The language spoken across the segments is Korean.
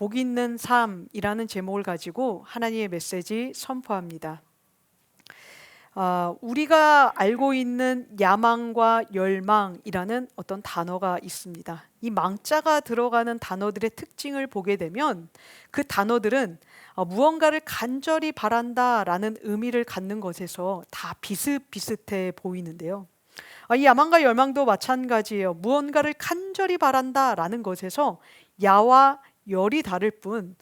복 있는 삶이라는 제목을 가지고 하나님의 메시지 선포합니다. 우리가 알고 있는 야망과 열망이라는 어떤 단어가 있습니다. 이 망자가 들어가는 단어들의 특징을 보게 되면 그 단어들은 무언가를 간절히 바란다라는 의미를 갖는 것에서 다 비슷비슷해 보이는데요. 이 야망과 열망도 마찬가지예요. 무언가를 간절히 바란다라는 것에서 야와 열이 다를 뿐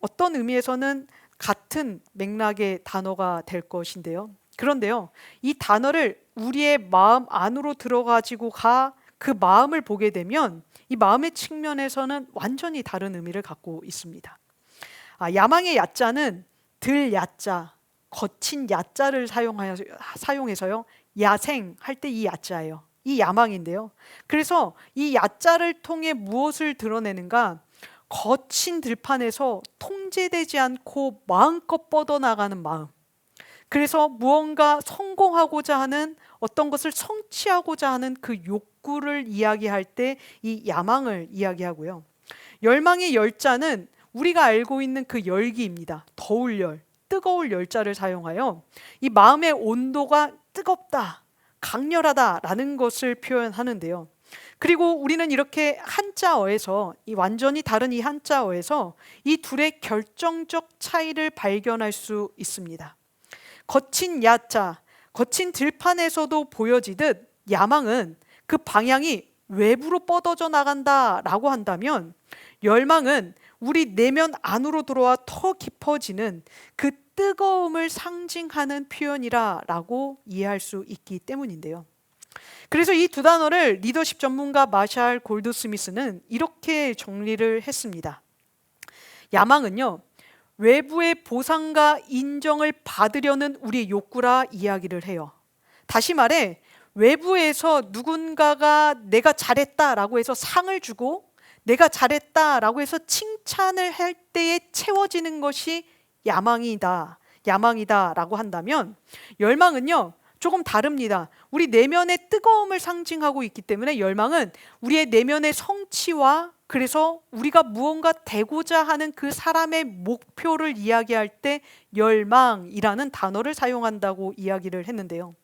어떤 의미에서는 같은 맥락의 단어가 될 것인데요. 그런데요, 이 단어를 우리의 마음 안으로 들어가지고 그 마음을 보게 되면 이 마음의 측면에서는 완전히 다른 의미를 갖고 있습니다. 야망의 야자는 들 야자, 거친 야자를 사용해서요, 야생 할 때 이 야자예요. 이 야망인데요. 그래서 이 야자를 통해 무엇을 드러내는가? 거친 들판에서 통제되지 않고 마음껏 뻗어나가는 마음. 그래서 무언가 성공하고자 하는 어떤 것을 성취하고자 하는 그 욕구를 이야기할 때 이 야망을 이야기하고요. 열망의 열자는 우리가 알고 있는 그 열기입니다. 더울 열, 뜨거울 열자를 사용하여 이 마음의 온도가 뜨겁다, 강렬하다라는 것을 표현하는데요. 그리고 우리는 이렇게 한자어에서 이 완전히 다른 이 한자어에서 이 둘의 결정적 차이를 발견할 수 있습니다. 거친 야자, 거친 들판에서도 보여지듯 야망은 그 방향이 외부로 뻗어져 나간다라고 한다면, 열망은 우리 내면 안으로 들어와 더 깊어지는 그 뜨거움을 상징하는 표현이라고 이해할 수 있기 때문인데요. 그래서 이 두 단어를 리더십 전문가 마샬 골드스미스는 이렇게 정리를 했습니다. 야망은요, 외부의 보상과 인정을 받으려는 우리의 욕구라 이야기를 해요. 다시 말해, 외부에서 누군가가 내가 잘했다라고 해서 상을 주고 내가 잘했다라고 해서 칭찬을 할 때에 채워지는 것이 야망이다라고 한다면, 열망은요, 조금 다릅니다. 우리 내면의 뜨거움을 상징하고 있기 때문에 열망은 우리의 내면의 성취와, 그래서 우리가 무언가 되고자 하는 그 사람의 목표를 이야기할 때 열망이라는 단어를 사용한다고 이야기를 했는데요.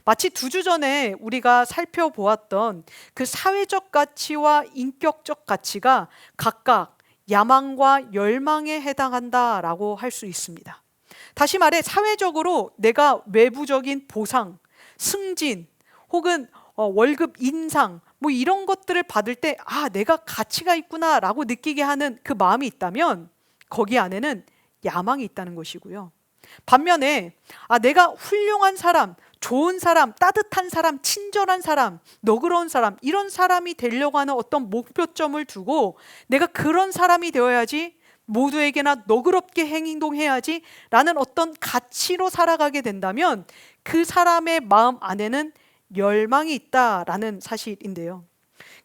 마치 2주 전에 우리가 살펴보았던 그 사회적 가치와 인격적 가치가 각각 야망과 열망에 해당한다라고 할 수 있습니다. 다시 말해, 사회적으로 내가 외부적인 보상, 승진, 혹은 월급 인상, 이런 것들을 받을 때 내가 가치가 있구나라고 느끼게 하는 그 마음이 있다면 거기 안에는 야망이 있다는 것이고요. 반면에 내가 훌륭한 사람, 좋은 사람, 따뜻한 사람, 친절한 사람, 너그러운 사람, 이런 사람이 되려고 하는 어떤 목표점을 두고 내가 그런 사람이 되어야지, 모두에게나 너그럽게 행동해야지 라는 어떤 가치로 살아가게 된다면 그 사람의 마음 안에는 열망이 있다라는 사실인데요.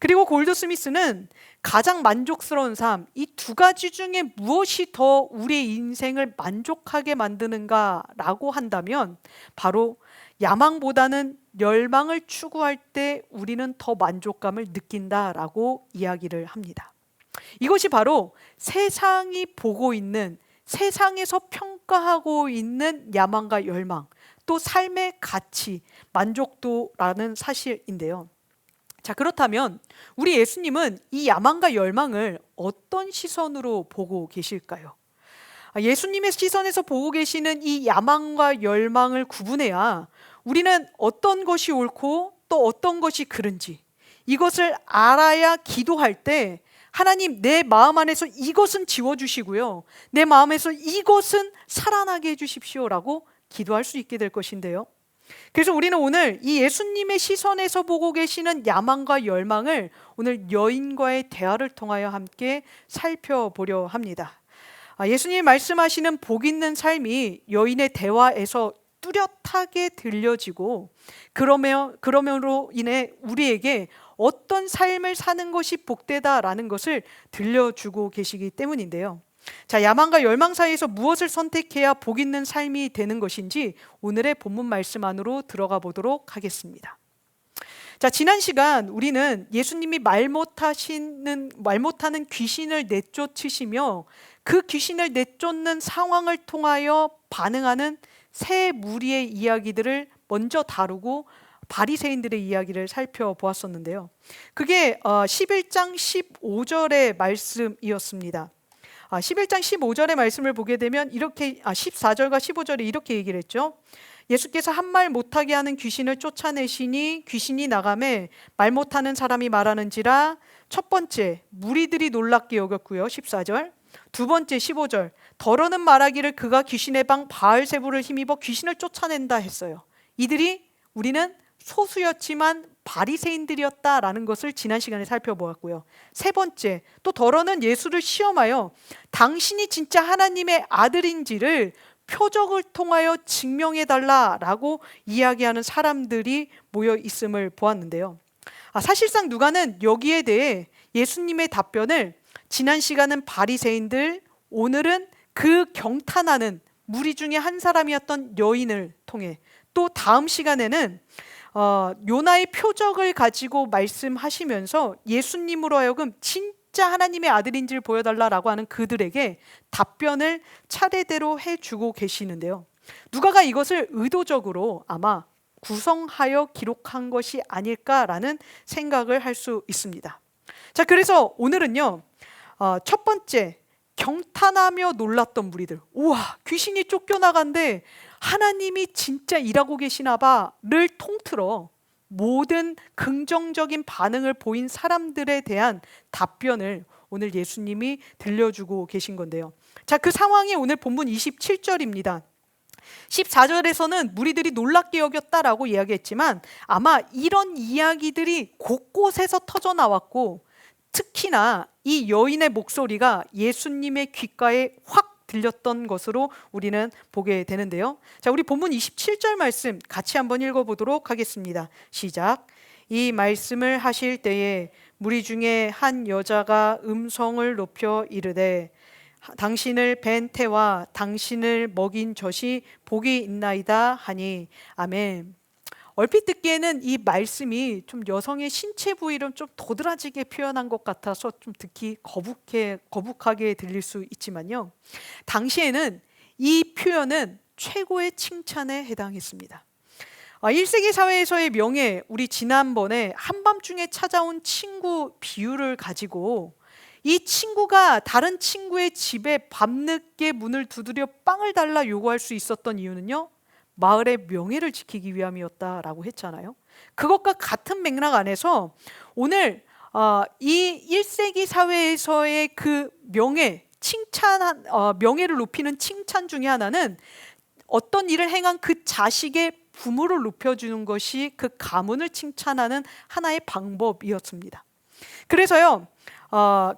그리고 골드스미스는 가장 만족스러운 삶, 이 두 가지 중에 무엇이 더 우리의 인생을 만족하게 만드는가라고 한다면 바로 야망보다는 열망을 추구할 때 우리는 더 만족감을 느낀다라고 이야기를 합니다. 이것이 바로 세상이 보고 있는, 세상에서 평가하고 있는 야망과 열망, 또 삶의 가치, 만족도라는 사실인데요. 자, 그렇다면 우리 예수님은 이 야망과 열망을 어떤 시선으로 보고 계실까요? 예수님의 시선에서 보고 계시는 이 야망과 열망을 구분해야 우리는 어떤 것이 옳고 또 어떤 것이 그른지, 이것을 알아야 기도할 때 하나님, 내 마음 안에서 이것은 지워주시고요, 내 마음에서 이것은 살아나게 해주십시오라고 기도할 수 있게 될 것인데요. 그래서 우리는 오늘 이 예수님의 시선에서 보고 계시는 야망과 열망을 오늘 여인과의 대화를 통하여 함께 살펴보려 합니다. 예수님이 말씀하시는 복 있는 삶이 여인의 대화에서 뚜렷하게 들려지고, 그러므로 인해 우리에게 어떤 삶을 사는 것이 복되다라는 것을 들려주고 계시기 때문인데요. 자, 야망과 열망 사이에서 무엇을 선택해야 복 있는 삶이 되는 것인지 오늘의 본문 말씀 안으로 들어가 보도록 하겠습니다. 자, 지난 시간 우리는 예수님이 말 못하는 귀신을 내쫓으시며 그 귀신을 내쫓는 상황을 통하여 반응하는 세 무리의 이야기들을 먼저 다루고 바리새인들의 이야기를 살펴보았었는데요. 그게 11장 15절의 말씀이었습니다. 11장 15절의 말씀을 보게 되면 이렇게 14절과 15절에 이렇게 얘기를 했죠. 예수께서 한 말 못하게 하는 귀신을 쫓아내시니 귀신이 나가매 말 못하는 사람이 말하는지라. 첫 번째, 무리들이 놀랍게 여겼고요. 14절. 두 번째, 15절. 더러는 말하기를 그가 귀신의 방 바알세불을 힘입어 귀신을 쫓아낸다 했어요. 이들이 우리는 소수였지만 바리새인들이었다라는 것을 지난 시간에 살펴보았고요. 세 번째, 또 더러는 예수를 시험하여 당신이 진짜 하나님의 아들인지를 표적을 통하여 증명해달라라고 이야기하는 사람들이 모여 있음을 보았는데요. 사실상 누가는 여기에 대해 예수님의 답변을 지난 시간은 바리새인들, 오늘은 그 경탄하는 무리 중에 한 사람이었던 여인을 통해, 또 다음 시간에는 요나의 표적을 가지고 말씀하시면서 예수님으로 하여금 진짜 하나님의 아들인지를 보여달라라고 하는 그들에게 답변을 차례대로 해주고 계시는데요. 누가가 이것을 의도적으로 아마 구성하여 기록한 것이 아닐까라는 생각을 할 수 있습니다. 자, 그래서 오늘은요, 첫 번째, 경탄하며 놀랐던 무리들. 우와, 귀신이 쫓겨나간데 하나님이 진짜 일하고 계시나 봐를 통틀어 모든 긍정적인 반응을 보인 사람들에 대한 답변을 오늘 예수님이 들려주고 계신 건데요. 자, 그 상황이 오늘 본문 27절입니다. 14절에서는 무리들이 놀랍게 여겼다라고 이야기했지만 아마 이런 이야기들이 곳곳에서 터져 나왔고, 특히나 이 여인의 목소리가 예수님의 귓가에 확 들렸던 것으로 우리는 보게 되는데요. 자, 우리 본문 27절 말씀 같이 한번 읽어보도록 하겠습니다. 시작. 이 말씀을 하실 때에 무리 중에 한 여자가 음성을 높여 이르되 당신을 뵌 태와 당신을 먹인 젖이 복이 있나이다 하니. 아멘. 얼핏 듣기에는 이 말씀이 좀 여성의 신체 부위를 좀 도드라지게 표현한 것 같아서 좀 듣기 거북하게 들릴 수 있지만요, 당시에는 이 표현은 최고의 칭찬에 해당했습니다. 1세기 사회에서의 명예, 우리 지난번에 한밤중에 찾아온 친구 비유를 가지고 이 친구가 다른 친구의 집에 밤늦게 문을 두드려 빵을 달라 요구할 수 있었던 이유는요, 마을의 명예를 지키기 위함이었다라고 했잖아요. 그것과 같은 맥락 안에서 오늘 이 1세기 사회에서의 그 명예를 높이는 칭찬 중에 하나는 어떤 일을 행한 그 자식의 부모를 높여주는 것이 그 가문을 칭찬하는 하나의 방법이었습니다. 그래서요,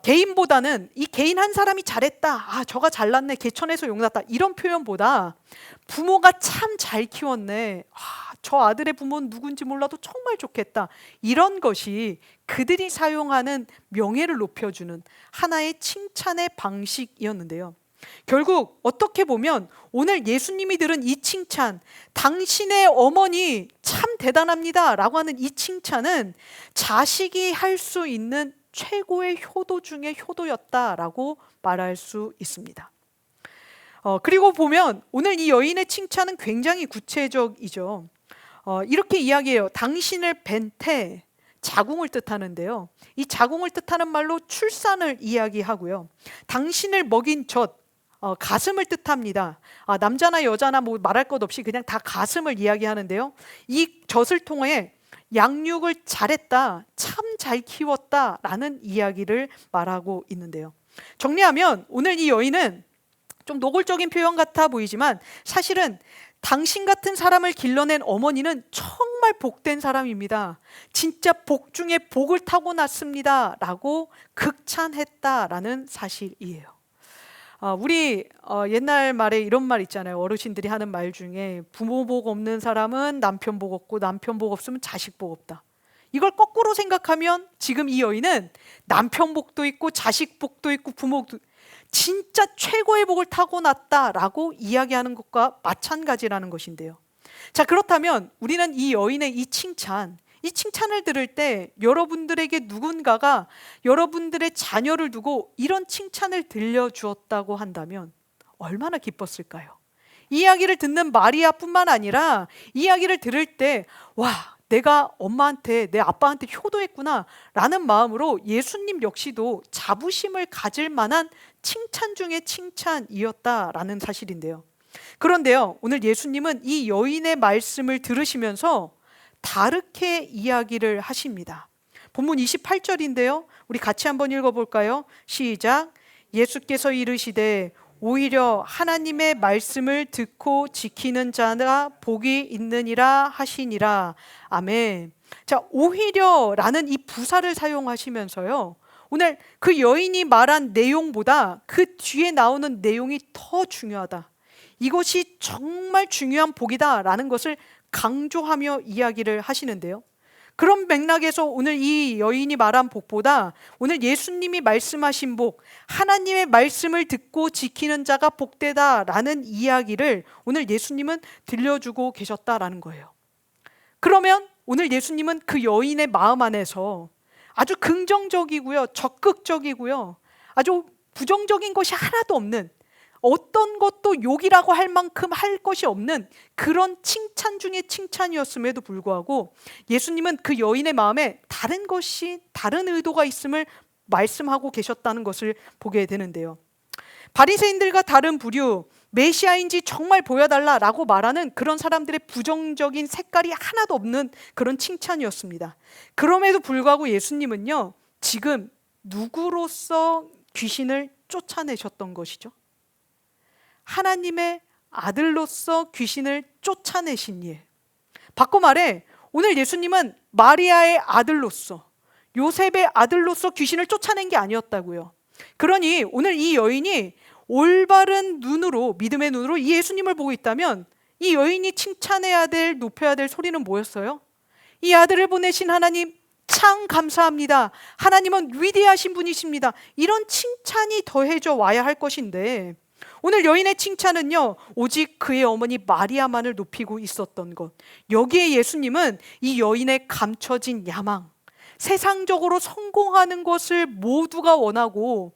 개인보다는 이 개인 한 사람이 잘했다, 저가 잘났네, 개천에서 용났다, 이런 표현보다 부모가 참 잘 키웠네, 저 아들의 부모는 누군지 몰라도 정말 좋겠다, 이런 것이 그들이 사용하는 명예를 높여주는 하나의 칭찬의 방식이었는데요. 결국 어떻게 보면 오늘 예수님이 들은 이 칭찬, 당신의 어머니 참 대단합니다 라고 하는 이 칭찬은 자식이 할 수 있는 최고의 효도 중에 효도였다라고 말할 수 있습니다. 그리고 보면 오늘 이 여인의 칭찬은 굉장히 구체적이죠. 이렇게 이야기해요. 당신을 뵌 태, 자궁을 뜻하는데요, 이 자궁을 뜻하는 말로 출산을 이야기하고요, 당신을 먹인 젖, 가슴을 뜻합니다. 남자나 여자나 뭐 말할 것 없이 그냥 다 가슴을 이야기하는데요, 이 젖을 통해 양육을 잘했다, 참 잘 키웠다 라는 이야기를 말하고 있는데요. 정리하면 오늘 이 여인은 좀 노골적인 표현 같아 보이지만 사실은 당신 같은 사람을 길러낸 어머니는 정말 복된 사람입니다. 진짜 복 중에 복을 타고났습니다 라고 극찬했다라는 사실이에요. 우리 옛날 말에 이런 말 있잖아요. 어르신들이 하는 말 중에 부모 복 없는 사람은 남편 복 없고 남편 복 없으면 자식 복 없다. 이걸 거꾸로 생각하면 지금 이 여인은 남편 복도 있고 자식 복도 있고 부모 복도, 진짜 최고의 복을 타고났다라고 이야기하는 것과 마찬가지라는 것인데요. 자, 그렇다면 우리는 이 여인의 이 칭찬, 이 칭찬을 들을 때 여러분들에게 누군가가 여러분들의 자녀를 두고 이런 칭찬을 들려주었다고 한다면 얼마나 기뻤을까요? 이 이야기를 듣는 마리아뿐만 아니라 이 이야기를 들을 때 와, 내가 엄마한테 내 아빠한테 효도했구나 라는 마음으로 예수님 역시도 자부심을 가질 만한 칭찬 중에 칭찬이었다라는 사실인데요. 그런데요, 오늘 예수님은 이 여인의 말씀을 들으시면서 다르게 이야기를 하십니다. 본문 28절인데요. 우리 같이 한번 읽어볼까요? 시작. 예수께서 이르시되 오히려 하나님의 말씀을 듣고 지키는 자가 복이 있느니라 하시니라. 아멘. 자, 오히려라는 이 부사를 사용하시면서요, 오늘 그 여인이 말한 내용보다 그 뒤에 나오는 내용이 더 중요하다, 이것이 정말 중요한 복이다라는 것을 강조하며 이야기를 하시는데요. 그런 맥락에서 오늘 이 여인이 말한 복보다 오늘 예수님이 말씀하신 복, 하나님의 말씀을 듣고 지키는 자가 복되다라는 이야기를 오늘 예수님은 들려주고 계셨다라는 거예요. 그러면 오늘 예수님은 그 여인의 마음 안에서 아주 긍정적이고요, 적극적이고요, 아주 부정적인 것이 하나도 없는, 어떤 것도 욕이라고 할 만큼 할 것이 없는 그런 칭찬 중에 칭찬이었음에도 불구하고 예수님은 그 여인의 마음에 다른 것이, 다른 의도가 있음을 말씀하고 계셨다는 것을 보게 되는데요. 바리새인들과 다른 부류, 메시아인지 정말 보여달라라고 말하는 그런 사람들의 부정적인 색깔이 하나도 없는 그런 칭찬이었습니다. 그럼에도 불구하고 예수님은요, 지금 누구로서 귀신을 쫓아내셨던 것이죠? 하나님의 아들로서 귀신을 쫓아내신 일. 바꿔 말해 오늘 예수님은 마리아의 아들로서, 요셉의 아들로서 귀신을 쫓아낸 게 아니었다고요. 그러니 오늘 이 여인이 올바른 눈으로, 믿음의 눈으로 이 예수님을 보고 있다면 이 여인이 칭찬해야 될, 높여야 될 소리는 뭐였어요? 이 아들을 보내신 하나님 참 감사합니다. 하나님은 위대하신 분이십니다. 이런 칭찬이 더해져 와야 할 것인데 오늘 여인의 칭찬은요, 오직 그의 어머니 마리아만을 높이고 있었던 것. 여기에 예수님은 이 여인의 감춰진 야망, 세상적으로 성공하는 것을 모두가 원하고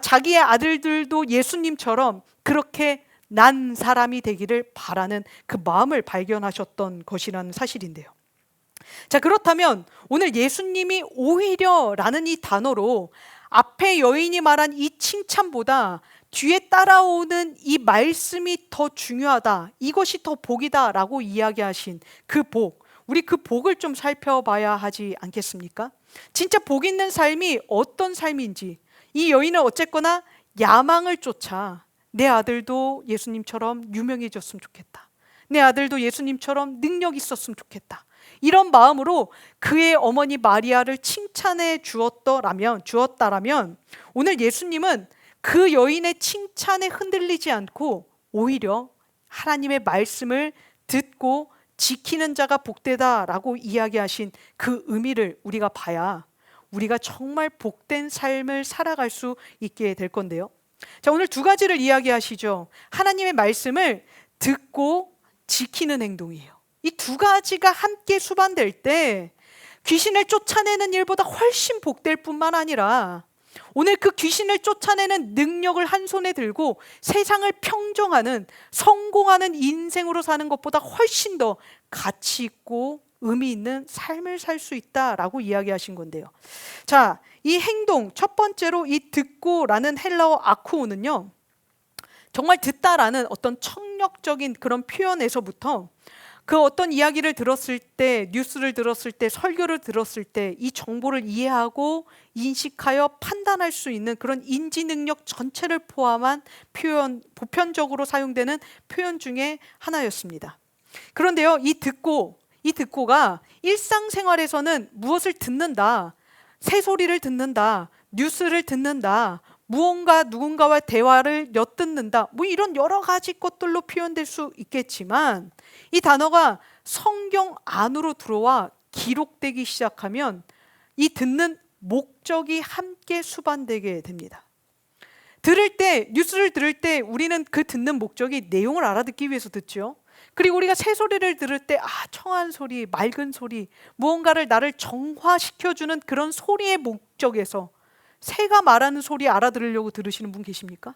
자기의 아들들도 예수님처럼 그렇게 난 사람이 되기를 바라는 그 마음을 발견하셨던 것이라는 사실인데요. 자, 그렇다면 오늘 예수님이 오히려라는 이 단어로 앞에 여인이 말한 이 칭찬보다 뒤에 따라오는 이 말씀이 더 중요하다, 이것이 더 복이다라고 이야기하신 그 복, 우리 그 복을 좀 살펴봐야 하지 않겠습니까? 진짜 복 있는 삶이 어떤 삶인지. 이 여인은 어쨌거나 야망을 쫓아 내 아들도 예수님처럼 유명해졌으면 좋겠다, 내 아들도 예수님처럼 능력 있었으면 좋겠다, 이런 마음으로 그의 어머니 마리아를 칭찬해 주었다라면 오늘 예수님은 그 여인의 칭찬에 흔들리지 않고 오히려 하나님의 말씀을 듣고 지키는 자가 복되다라고 이야기하신 그 의미를 우리가 봐야 우리가 정말 복된 삶을 살아갈 수 있게 될 건데요. 자, 오늘 두 가지를 이야기하시죠. 하나님의 말씀을 듣고 지키는 행동이에요. 이 두 가지가 함께 수반될 때 귀신을 쫓아내는 일보다 훨씬 복될 뿐만 아니라 오늘 그 귀신을 쫓아내는 능력을 한 손에 들고 세상을 평정하는, 성공하는 인생으로 사는 것보다 훨씬 더 가치 있고 의미 있는 삶을 살 수 있다라고 이야기하신 건데요. 자, 이 행동, 첫 번째로 이 듣고라는 헬라어 아쿠오는요, 정말 듣다라는 어떤 청력적인 그런 표현에서부터 그 어떤 이야기를 들었을 때, 뉴스를 들었을 때, 설교를 들었을 때 이 정보를 이해하고 인식하여 판단할 수 있는 그런 인지 능력 전체를 포함한 표현, 보편적으로 사용되는 표현 중에 하나였습니다. 그런데요, 이 듣고가 일상생활에서는 무엇을 듣는다, 새소리를 듣는다, 뉴스를 듣는다, 무언가 누군가와 대화를 엿듣는다, 뭐 이런 여러 가지 것들로 표현될 수 있겠지만 이 단어가 성경 안으로 들어와 기록되기 시작하면 이 듣는 목적이 함께 수반되게 됩니다. 들을 때, 뉴스를 들을 때 우리는 그 듣는 목적이 내용을 알아듣기 위해서 듣죠. 그리고 우리가 새 소리를 들을 때 청한 소리, 맑은 소리, 무언가를 나를 정화시켜주는 그런 소리의 목적에서 새가 말하는 소리 알아들으려고 들으시는 분 계십니까?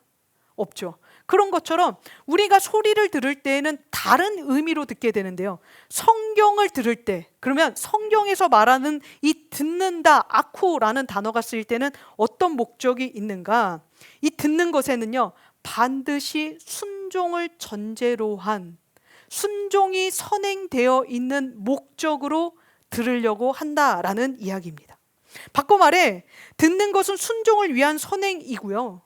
없죠. 그런 것처럼 우리가 소리를 들을 때에는 다른 의미로 듣게 되는데요. 성경을 들을 때, 그러면 성경에서 말하는 이 듣는다, 아쿠라는 단어가 쓰일 때는 어떤 목적이 있는가? 이 듣는 것에는요, 반드시 순종을 전제로 한, 순종이 선행되어 있는 목적으로 들으려고 한다라는 이야기입니다. 바꿔 말해 듣는 것은 순종을 위한 선행이고요.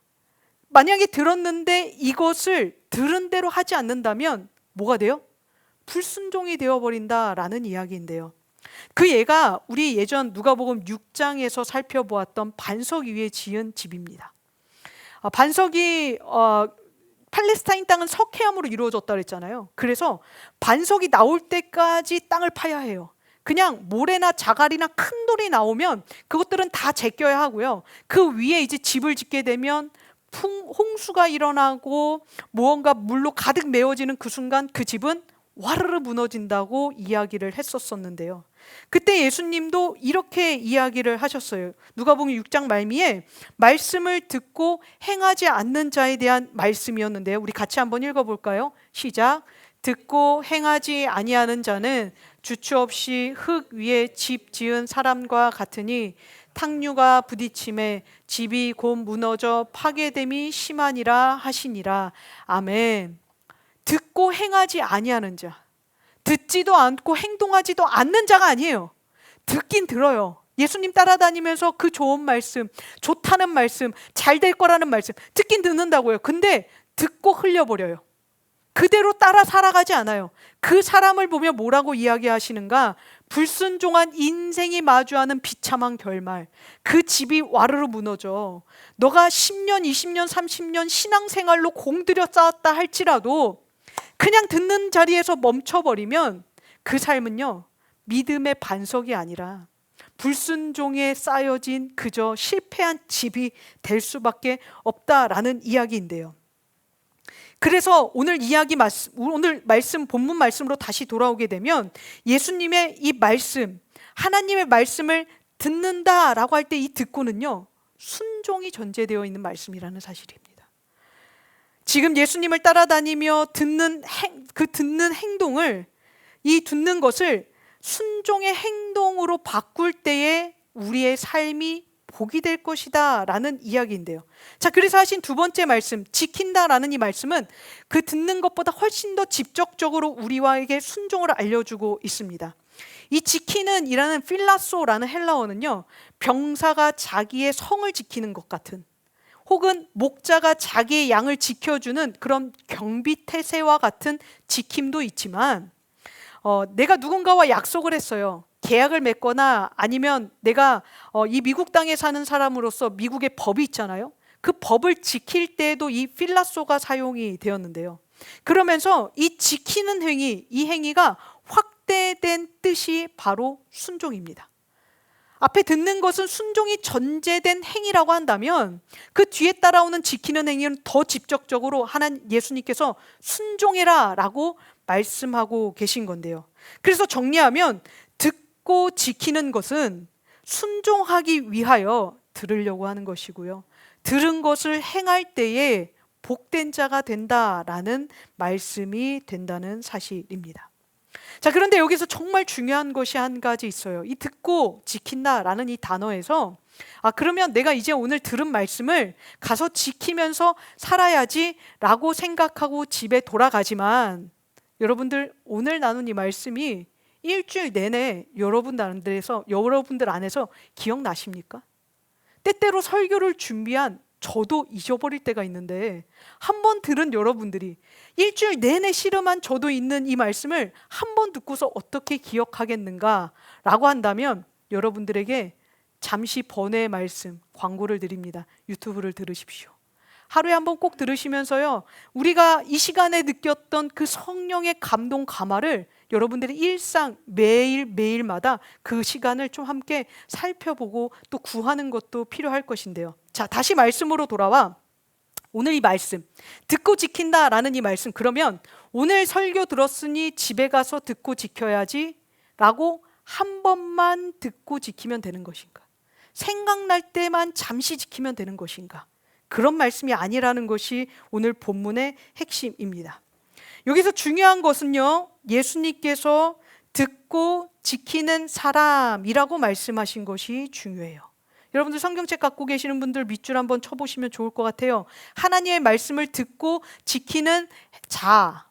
만약에 들었는데 이것을 들은 대로 하지 않는다면 뭐가 돼요? 불순종이 되어버린다라는 이야기인데요. 그 예가 우리 예전 누가복음 6장에서 살펴보았던 반석 위에 지은 집입니다. 반석이 팔레스타인 땅은 석회암으로 이루어졌다 그랬잖아요. 그래서 반석이 나올 때까지 땅을 파야 해요. 그냥 모래나 자갈이나 큰 돌이 나오면 그것들은 다 제껴야 하고요. 그 위에 이제 집을 짓게 되면 홍수가 일어나고 무언가 물로 가득 메워지는 그 순간 그 집은 와르르 무너진다고 이야기를 했었었는데요. 그때 예수님도 이렇게 이야기를 하셨어요. 누가복음 6장 말미에 말씀을 듣고 행하지 않는 자에 대한 말씀이었는데요. 우리 같이 한번 읽어볼까요? 시작. 듣고 행하지 아니하는 자는 주추 없이 흙 위에 집 지은 사람과 같으니 탕류가 부딪힘에 집이 곧 무너져 파괴됨이 심하니라 하시니라. 아멘. 듣고 행하지 아니하는 자, 듣지도 않고 행동하지도 않는 자가 아니에요. 듣긴 들어요. 예수님 따라다니면서 그 좋은 말씀, 좋다는 말씀, 잘 될 거라는 말씀 듣긴 듣는다고요. 근데 듣고 흘려버려요. 그대로 따라 살아가지 않아요. 그 사람을 보며 뭐라고 이야기하시는가? 불순종한 인생이 마주하는 비참한 결말, 그 집이 와르르 무너져. 너가 10년, 20년, 30년 신앙생활로 공들여 쌓았다 할지라도 그냥 듣는 자리에서 멈춰버리면 그 삶은요, 믿음의 반석이 아니라 불순종에 쌓여진 그저 실패한 집이 될 수밖에 없다라는 이야기인데요. 그래서 오늘 말씀, 본문 말씀으로 다시 돌아오게 되면 예수님의 이 말씀, 하나님의 말씀을 듣는다라고 할 때 이 듣고는요, 순종이 전제되어 있는 말씀이라는 사실입니다. 지금 예수님을 따라다니며 듣는 행동을, 이 듣는 것을 순종의 행동으로 바꿀 때에 우리의 삶이 복이 될 것이다 라는 이야기인데요. 자, 그래서 하신 두 번째 말씀, 지킨다 라는 이 말씀은 그 듣는 것보다 훨씬 더 직접적으로 우리와에게 순종을 알려주고 있습니다. 이 지키는 이라는 필라소라는 헬라어는요, 병사가 자기의 성을 지키는 것 같은, 혹은 목자가 자기의 양을 지켜주는 그런 경비태세와 같은 지킴도 있지만, 내가 누군가와 약속을 했어요. 계약을 맺거나 아니면 내가 이 미국 땅에 사는 사람으로서 미국의 법이 있잖아요. 그 법을 지킬 때에도 이 필라소가 사용이 되었는데요. 그러면서 이 지키는 행위, 이 행위가 확대된 뜻이 바로 순종입니다. 앞에 듣는 것은 순종이 전제된 행위라고 한다면 그 뒤에 따라오는 지키는 행위는 더 직접적으로 예수님께서 순종해라 라고 말씀하고 계신 건데요. 그래서 정리하면 듣고 지키는 것은 순종하기 위하여 들으려고 하는 것이고요. 들은 것을 행할 때에 복된 자가 된다라는 말씀이 된다는 사실입니다. 자, 그런데 여기서 정말 중요한 것이 한 가지 있어요. 이 듣고 지킨다라는 이 단어에서 그러면 내가 이제 오늘 들은 말씀을 가서 지키면서 살아야지라고 생각하고 집에 돌아가지만 여러분들 오늘 나눈 이 말씀이 일주일 내내 여러분들 안에서 기억나십니까? 때때로 설교를 준비한 저도 잊어버릴 때가 있는데 한 번 들은 여러분들이 일주일 내내 씨름한 저도 있는 이 말씀을 한 번 듣고서 어떻게 기억하겠는가 라고 한다면 여러분들에게 잠시 번외의 말씀 광고를 드립니다. 유튜브를 들으십시오. 하루에 한 번 꼭 들으시면서요, 우리가 이 시간에 느꼈던 그 성령의 감동 감화를 여러분들의 일상 매일마다 그 시간을 좀 함께 살펴보고 또 구하는 것도 필요할 것인데요. 자, 다시 말씀으로 돌아와 오늘 이 말씀, 듣고 지킨다라는 이 말씀, 그러면 오늘 설교 들었으니 집에 가서 듣고 지켜야지 라고 한 번만 듣고 지키면 되는 것인가? 생각날 때만 잠시 지키면 되는 것인가? 그런 말씀이 아니라는 것이 오늘 본문의 핵심입니다. 여기서 중요한 것은요, 예수님께서 듣고 지키는 사람이라고 말씀하신 것이 중요해요. 여러분들 성경책 갖고 계시는 분들 밑줄 한번 쳐보시면 좋을 것 같아요. 하나님의 말씀을 듣고 지키는 자,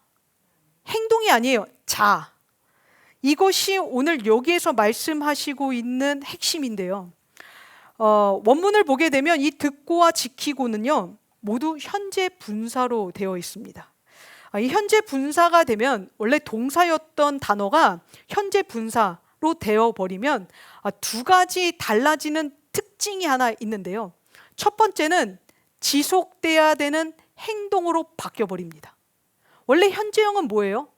행동이 아니에요. 자, 이것이 오늘 여기에서 말씀하시고 있는 핵심인데요. 원문을 보게 되면 이 듣고와 지키고는요, 모두 현재 분사로 되어 있습니다. 이 현재 분사가 되면 원래 동사였던 단어가 현재 분사로 되어 버리면 두 가지 달라지는 특징이 하나 있는데요. 첫 번째는 지속돼야 되는 행동으로 바뀌어 버립니다. 원래 현재형은 뭐예요?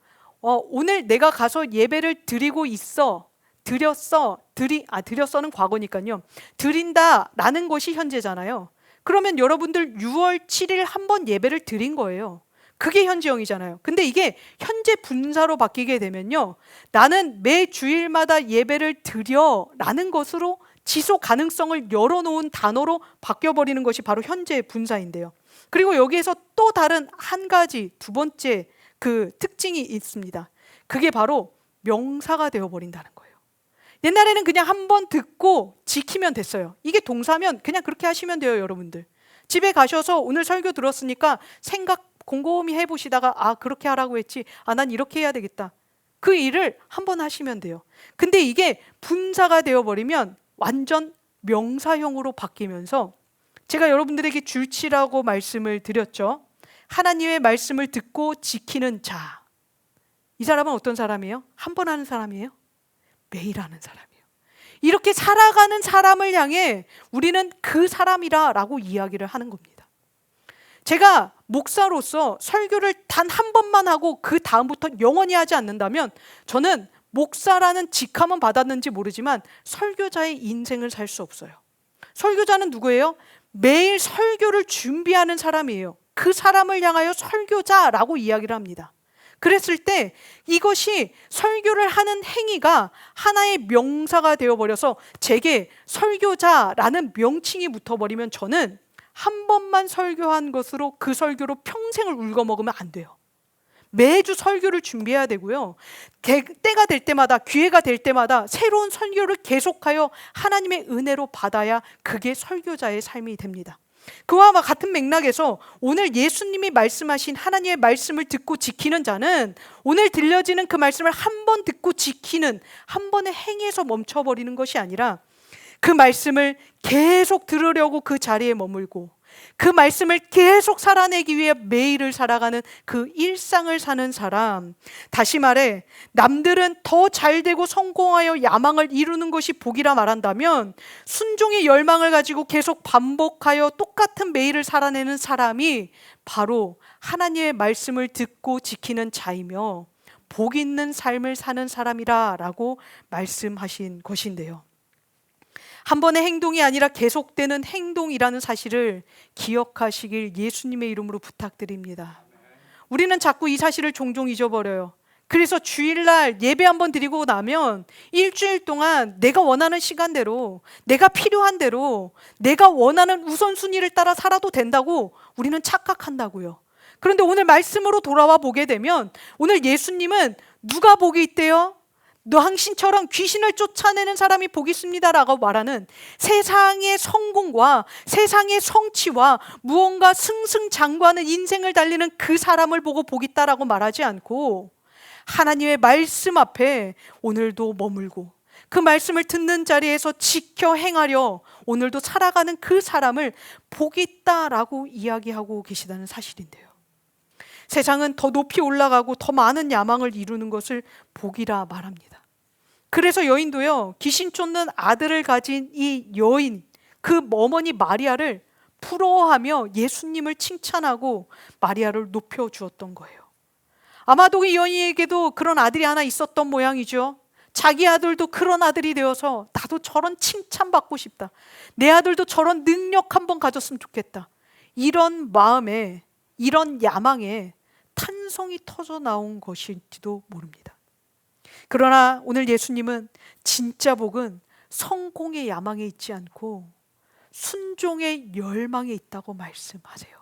오늘 내가 가서 예배를 드리고 있어. 드렸어는 과거니까요. 드린다라는 것이 현재잖아요. 그러면 여러분들 6월 7일 한 번 예배를 드린 거예요. 그게 현재형이잖아요. 근데 이게 현재 분사로 바뀌게 되면요, 나는 매 주일마다 예배를 드려라는 것으로 지속 가능성을 열어놓은 단어로 바뀌어버리는 것이 바로 현재 분사인데요. 그리고 여기에서 또 다른 한 가지, 두 번째 그 특징이 있습니다. 그게 바로 명사가 되어버린다는 거예요. 옛날에는 그냥 한 번 듣고 지키면 됐어요. 이게 동사면 그냥 그렇게 하시면 돼요, 여러분들. 집에 가셔서 오늘 설교 들었으니까 생각 곰곰이 해보시다가 그렇게 하라고 했지, 난 이렇게 해야 되겠다. 그 일을 한 번 하시면 돼요. 근데 이게 분사가 되어버리면 완전 명사형으로 바뀌면서 제가 여러분들에게 줄치라고 말씀을 드렸죠. 하나님의 말씀을 듣고 지키는 자, 이 사람은 어떤 사람이에요? 한 번 하는 사람이에요? 매일 하는 사람이에요. 이렇게 살아가는 사람을 향해 우리는 그 사람이라고 이야기를 하는 겁니다. 제가 목사로서 설교를 단 한 번만 하고 그 다음부터 영원히 하지 않는다면 저는 목사라는 직함은 받았는지 모르지만 설교자의 인생을 살 수 없어요. 설교자는 누구예요? 매일 설교를 준비하는 사람이에요. 그 사람을 향하여 설교자라고 이야기를 합니다. 그랬을 때 이것이 설교를 하는 행위가 하나의 명사가 되어버려서 제게 설교자라는 명칭이 붙어버리면 저는 한 번만 설교한 것으로 그 설교로 평생을 울거먹으면 안 돼요. 매주 설교를 준비해야 되고요. 때가 될 때마다, 기회가 될 때마다 새로운 설교를 계속하여 하나님의 은혜로 받아야 그게 설교자의 삶이 됩니다. 그와 같은 맥락에서 오늘 예수님이 말씀하신 하나님의 말씀을 듣고 지키는 자는 오늘 들려지는 그 말씀을 한 번 듣고 지키는, 한 번의 행위에서 멈춰버리는 것이 아니라 그 말씀을 계속 들으려고 그 자리에 머물고 그 말씀을 계속 살아내기 위해 매일을 살아가는 그 일상을 사는 사람, 다시 말해 남들은 더 잘되고 성공하여 야망을 이루는 것이 복이라 말한다면 순종의 열망을 가지고 계속 반복하여 똑같은 매일을 살아내는 사람이 바로 하나님의 말씀을 듣고 지키는 자이며 복 있는 삶을 사는 사람이라고 말씀하신 것인데요. 한 번의 행동이 아니라 계속되는 행동이라는 사실을 기억하시길 예수님의 이름으로 부탁드립니다. 우리는 자꾸 이 사실을 종종 잊어버려요. 그래서 주일날 예배 한번 드리고 나면 일주일 동안 내가 원하는 시간대로, 내가 필요한 대로, 내가 원하는 우선순위를 따라 살아도 된다고 우리는 착각한다고요. 그런데 오늘 말씀으로 돌아와 보게 되면 오늘 예수님은 누가 복이 있대요? 당신처럼 귀신을 쫓아내는 사람이 복이 있습니다라고 말하는 세상의 성공과 세상의 성취와 무언가 승승장구하는 인생을 달리는 그 사람을 보고 복 있다라고 말하지 않고 하나님의 말씀 앞에 오늘도 머물고 그 말씀을 듣는 자리에서 지켜 행하려 오늘도 살아가는 그 사람을 복 있다라고 이야기하고 계시다는 사실인데요. 세상은 더 높이 올라가고 더 많은 야망을 이루는 것을 복이라 말합니다. 그래서 여인도요, 귀신 쫓는 아들을 가진 이 여인, 그 어머니 마리아를 부러워하며 예수님을 칭찬하고 마리아를 높여주었던 거예요. 아마도 이 여인에게도 그런 아들이 하나 있었던 모양이죠. 자기 아들도 그런 아들이 되어서 나도 저런 칭찬받고 싶다. 내 아들도 저런 능력 한번 가졌으면 좋겠다. 이런 마음에, 이런 야망에 탄성이 터져 나온 것일지도 모릅니다. 그러나 오늘 예수님은 진짜 복은 성공의 야망에 있지 않고 순종의 열망에 있다고 말씀하세요.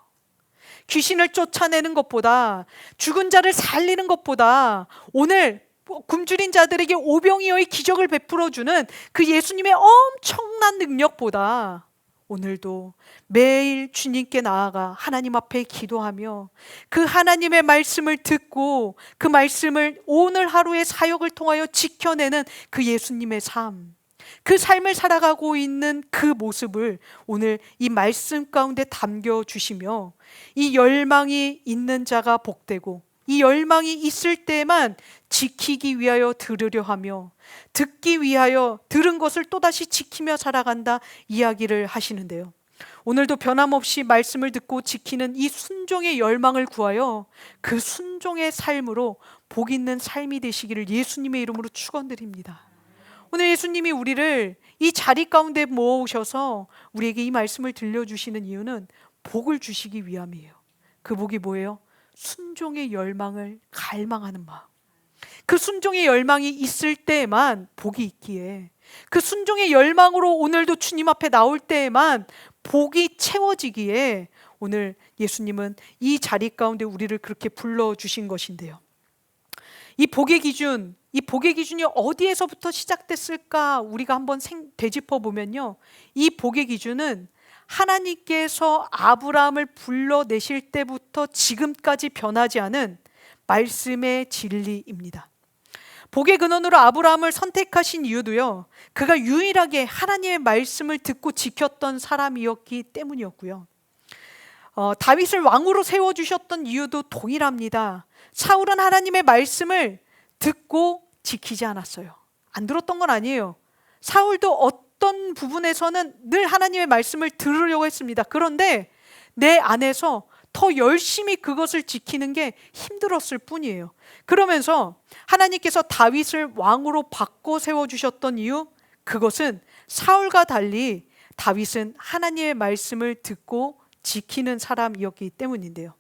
귀신을 쫓아내는 것보다, 죽은 자를 살리는 것보다, 오늘 굶주린 자들에게 오병이어의 기적을 베풀어주는 그 예수님의 엄청난 능력보다 오늘도 매일 주님께 나아가 하나님 앞에 기도하며 그 하나님의 말씀을 듣고 그 말씀을 오늘 하루의 사역을 통하여 지켜내는 그 예수님의 삶, 그 삶을 살아가고 있는 그 모습을 오늘 이 말씀 가운데 담겨주시며, 이 열망이 있는 자가 복되고 이 열망이 있을 때만 지키기 위하여 들으려 하며 듣기 위하여 들은 것을 또다시 지키며 살아간다 이야기를 하시는데요. 오늘도 변함없이 말씀을 듣고 지키는 이 순종의 열망을 구하여 그 순종의 삶으로 복 있는 삶이 되시기를 예수님의 이름으로 축원드립니다. 오늘 예수님이 우리를 이 자리 가운데 모으셔서 우리에게 이 말씀을 들려주시는 이유는 복을 주시기 위함이에요. 그 복이 뭐예요? 순종의 열망을 갈망하는 마음. 그 순종의 열망이 있을 때에만 복이 있기에, 그 순종의 열망으로 오늘도 주님 앞에 나올 때에만 복이 채워지기에 오늘 예수님은 이 자리 가운데 우리를 그렇게 불러주신 것인데요. 이 복의 기준이 어디에서부터 시작됐을까 우리가 한번 되짚어 보면요, 이 복의 기준은 하나님께서 아브라함을 불러내실 때부터 지금까지 변하지 않은 말씀의 진리입니다. 복의 근원으로 아브라함을 선택하신 이유도요, 그가 유일하게 하나님의 말씀을 듣고 지켰던 사람이었기 때문이었고요. 다윗을 왕으로 세워주셨던 이유도 동일합니다. 사울은 하나님의 말씀을 듣고 지키지 않았어요. 안 들었던 건 아니에요. 사울도 어떤 부분에서는 늘 하나님의 말씀을 들으려고 했습니다. 그런데 내 안에서 더 열심히 그것을 지키는 게 힘들었을 뿐이에요. 그러면서 하나님께서 다윗을 왕으로 바꿔 세워주셨던 이유, 그것은 사울과 달리 다윗은 하나님의 말씀을 듣고 지키는 사람이었기 때문인데요.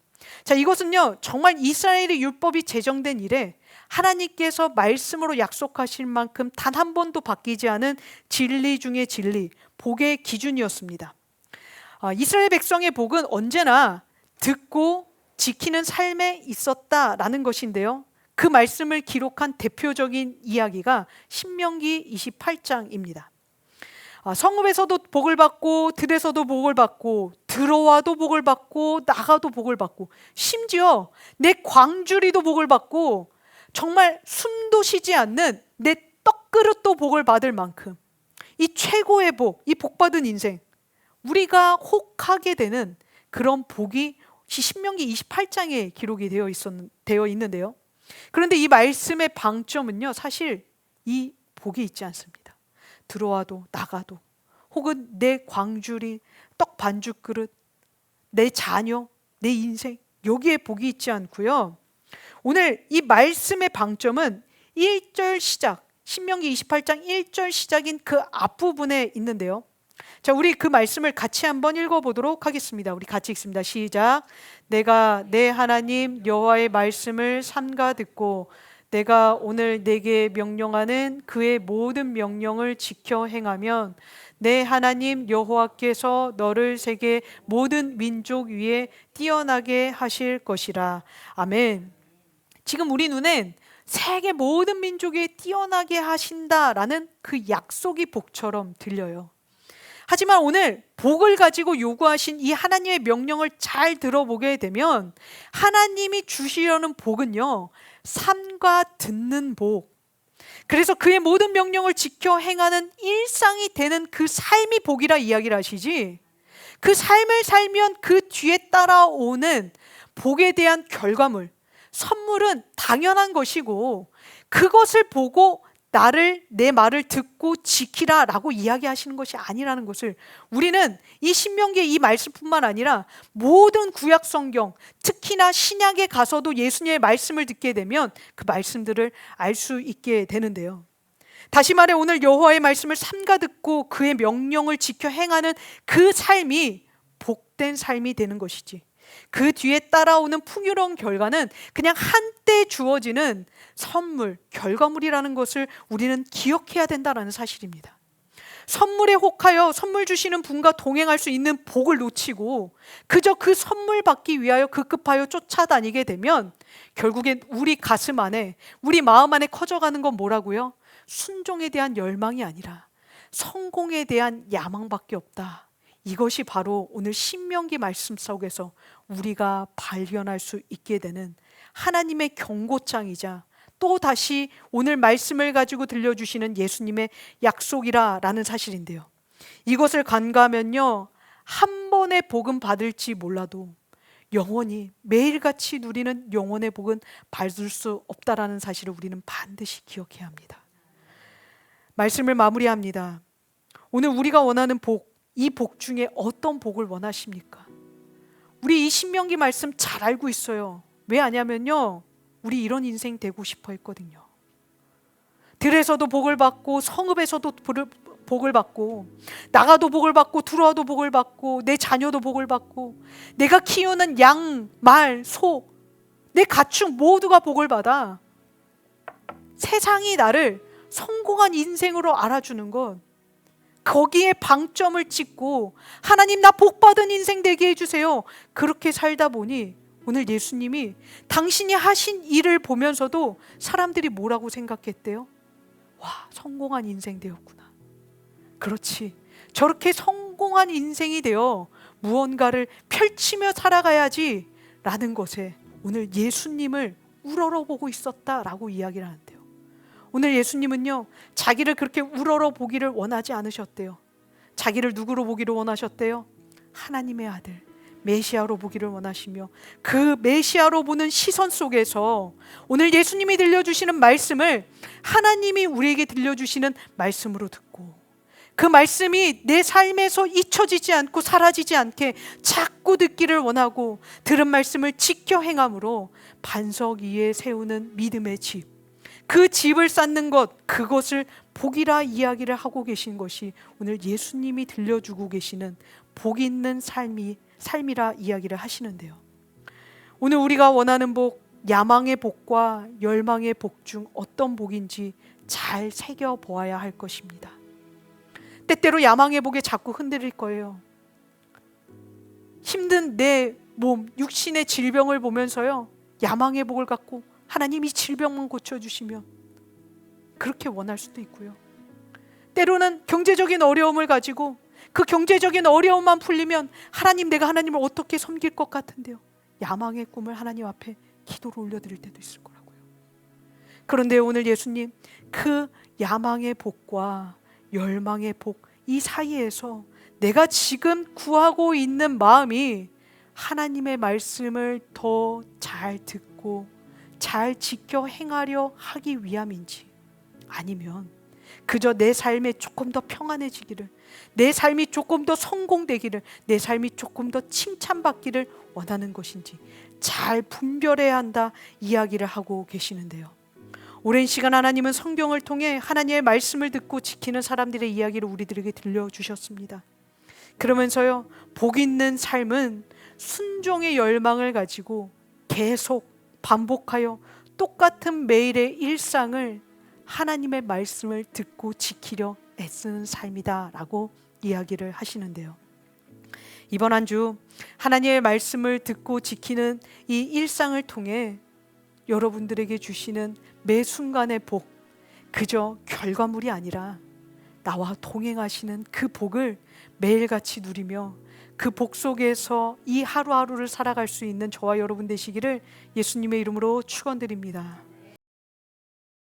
자, 이것은요, 정말 이스라엘의 율법이 제정된 이래 하나님께서 말씀으로 약속하실 만큼 단 한 번도 바뀌지 않은 진리 중의 진리, 복의 기준이었습니다. 이스라엘 백성의 복은 언제나 듣고 지키는 삶에 있었다라는 것인데요, 그 말씀을 기록한 대표적인 이야기가 신명기 28장입니다. 성읍에서도 복을 받고 들에서도 복을 받고 들어와도 복을 받고 나가도 복을 받고 심지어 내 광주리도 복을 받고 정말 숨도 쉬지 않는 내 떡그릇도 복을 받을 만큼 이 최고의 복, 이 복받은 인생, 우리가 혹하게 되는 그런 복이 신명기 28장에 기록이 되어 있는데요. 그런데 이 말씀의 방점은요, 사실 이 복이 있지 않습니다. 들어와도 나가도, 혹은 내 광주리, 떡 반죽 그릇, 내 자녀, 내 인생, 여기에 복이 있지 않고요. 오늘 이 말씀의 방점은 1절 시작, 신명기 28장 1절 시작인 그 앞부분에 있는데요. 자, 우리 그 말씀을 같이 한번 읽어보도록 하겠습니다. 우리 같이 읽습니다. 시작. 내가 내 하나님 여호와의 말씀을 삼가 듣고 내가 오늘 내게 명령하는 그의 모든 명령을 지켜 행하면 내 하나님 여호와께서 너를 세계 모든 민족 위에 뛰어나게 하실 것이라. 아멘. 지금 우리 눈엔 세계 모든 민족 위에 뛰어나게 하신다라는 그 약속이 복처럼 들려요. 하지만 오늘 복을 가지고 요구하신 이 하나님의 명령을 잘 들어보게 되면 하나님이 주시려는 복은요, 삶과 듣는 복, 그래서 그의 모든 명령을 지켜 행하는 일상이 되는 그 삶이 복이라 이야기를 하시지, 그 삶을 살면 그 뒤에 따라오는 복에 대한 결과물, 선물은 당연한 것이고 그것을 보고 내 말을 듣고 지키라라고 이야기하시는 것이 아니라는 것을 우리는 이 신명기의 이 말씀뿐만 아니라 모든 구약 성경, 특히나 신약에 가서도 예수님의 말씀을 듣게 되면 그 말씀들을 알 수 있게 되는데요. 다시 말해 오늘 여호와의 말씀을 삼가 듣고 그의 명령을 지켜 행하는 그 삶이 복된 삶이 되는 것이지, 그 뒤에 따라오는 풍요로운 결과는 그냥 한때 주어지는 선물, 결과물이라는 것을 우리는 기억해야 된다는 사실입니다. 선물에 혹하여 선물 주시는 분과 동행할 수 있는 복을 놓치고 그저 그 선물 받기 위하여 급급하여 쫓아다니게 되면 결국엔 우리 가슴 안에, 우리 마음 안에 커져가는 건 뭐라고요? 순종에 대한 열망이 아니라 성공에 대한 야망밖에 없다. 이것이 바로 오늘 신명기 말씀 속에서 우리가 발견할 수 있게 되는 하나님의 경고장이자 또 다시 오늘 말씀을 가지고 들려주시는 예수님의 약속이라는 사실인데요. 이것을 간과하면요, 한 번의 복은 받을지 몰라도 영원히 매일같이 누리는 영원의 복은 받을 수 없다라는 사실을 우리는 반드시 기억해야 합니다. 말씀을 마무리합니다. 오늘 우리가 원하는 복, 이 복 중에 어떤 복을 원하십니까? 우리 이 신명기 말씀 잘 알고 있어요. 왜 아냐면요, 우리 이런 인생 되고 싶어 했거든요. 들에서도 복을 받고 성읍에서도 복을 받고 나가도 복을 받고 들어와도 복을 받고 내 자녀도 복을 받고 내가 키우는 양, 말, 소, 내 가축 모두가 복을 받아. 세상이 나를 성공한 인생으로 알아주는 건 거기에 방점을 찍고 하나님 나 복 받은 인생 되게 해주세요. 그렇게 살다 보니 오늘 예수님이 당신이 하신 일을 보면서도 사람들이 뭐라고 생각했대요? 와, 성공한 인생 되었구나. 그렇지. 저렇게 성공한 인생이 되어 무언가를 펼치며 살아가야지 라는 것에 오늘 예수님을 우러러보고 있었다라고 이야기를 하는데요. 오늘 예수님은요, 자기를 그렇게 우러러보기를 원하지 않으셨대요. 자기를 누구로 보기를 원하셨대요? 하나님의 아들 메시아로 보기를 원하시며 그 메시아로 보는 시선 속에서 오늘 예수님이 들려주시는 말씀을 하나님이 우리에게 들려주시는 말씀으로 듣고 그 말씀이 내 삶에서 잊혀지지 않고 사라지지 않게 자꾸 듣기를 원하고 들은 말씀을 지켜 행함으로 반석 위에 세우는 믿음의 집, 그 집을 쌓는 것, 그것을 복이라 이야기를 하고 계신 것이 오늘 예수님이 들려주고 계시는 복 있는 삶이라 이야기를 하시는데요. 오늘 우리가 원하는 복, 야망의 복과 열망의 복 중 어떤 복인지 잘 새겨보아야 할 것입니다. 때때로 야망의 복에 자꾸 흔들릴 거예요. 힘든 내 몸, 육신의 질병을 보면서요, 야망의 복을 갖고 하나님 이 질병만 고쳐주시면 그렇게 원할 수도 있고요. 때로는 경제적인 어려움을 가지고 그 경제적인 어려움만 풀리면 하나님, 내가 하나님을 어떻게 섬길 것 같은데요, 야망의 꿈을 하나님 앞에 기도로 올려드릴 때도 있을 거라고요. 그런데 오늘 예수님 그 야망의 복과 열망의 복, 이 사이에서 내가 지금 구하고 있는 마음이 하나님의 말씀을 더 잘 듣고 잘 지켜 행하려 하기 위함인지, 아니면 그저 내 삶에 조금 더 평안해지기를, 내 삶이 조금 더 성공되기를, 내 삶이 조금 더 칭찬받기를 원하는 것인지 잘 분별해야 한다 이야기를 하고 계시는데요. 오랜 시간 하나님은 성경을 통해 하나님의 말씀을 듣고 지키는 사람들의 이야기를 우리들에게 들려주셨습니다. 그러면서요, 복 있는 삶은 순종의 열망을 가지고 계속 반복하여 똑같은 매일의 일상을 하나님의 말씀을 듣고 지키려 애쓰는 삶이다 라고 이야기를 하시는데요. 이번 한 주 하나님의 말씀을 듣고 지키는 이 일상을 통해 여러분들에게 주시는 매 순간의 복, 그저 결과물이 아니라 나와 동행하시는 그 복을 매일같이 누리며 그 복 속에서 이 하루하루를 살아갈 수 있는 저와 여러분 되시기를 예수님의 이름으로 축원드립니다.